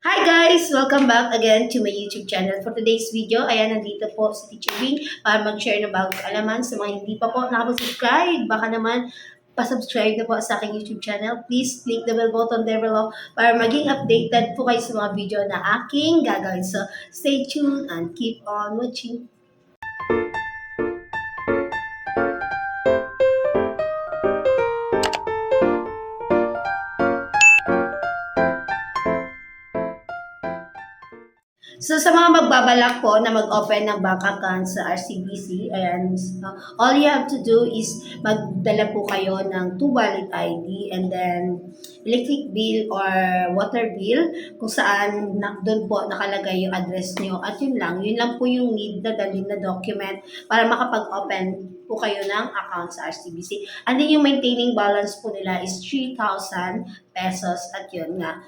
Hi guys! Welcome back again to my YouTube channel. For today's video, ayan, nandito po si Teacher Bing para mag-share ng bagong kaalaman sa mga hindi pa po nakapag-subscribe. Baka naman pa-subscribe na po sa aking YouTube channel. Please click the bell button there below para maging updated po kayo sa mga video na aking gagawin. So, stay tuned and keep on watching. So sa mga magbabalak po na mag-open ng bank account sa RCBC, ayan, all you have to do is magdala po kayo ng 2 valid ID and then electric bill or water bill kung saan doon po nakalagay yung address nyo at yun lang po yung need na dalhin na document para makapag-open po kayo ng account sa RCBC. And then yung maintaining balance po nila is 3,000 pesos at yun nga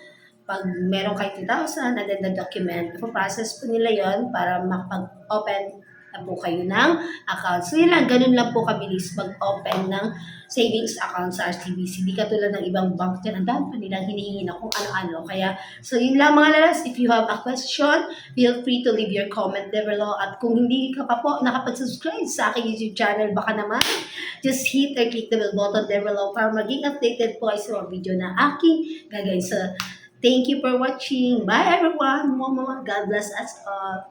pag meron kayo 2,000 and then the document, process po nila yon para makapag-open na po kayo ng account. So yun lang, ganun lang po kabilis mag-open ng savings account sa RCBC. Di katulad ng ibang bank dyan, ang dami pa nilang hinihingi na kung ano-ano. Kaya, so yun lang mga lalas, if you have a question, feel free to leave your comment there below. At kung hindi ka pa po nakapag-subscribe sa aking YouTube channel, baka naman, just hit or click the bell button there below para maging updated po kayo sa mga video na aking gagawin. So, thank you for watching. Bye everyone. Mama, God bless us all.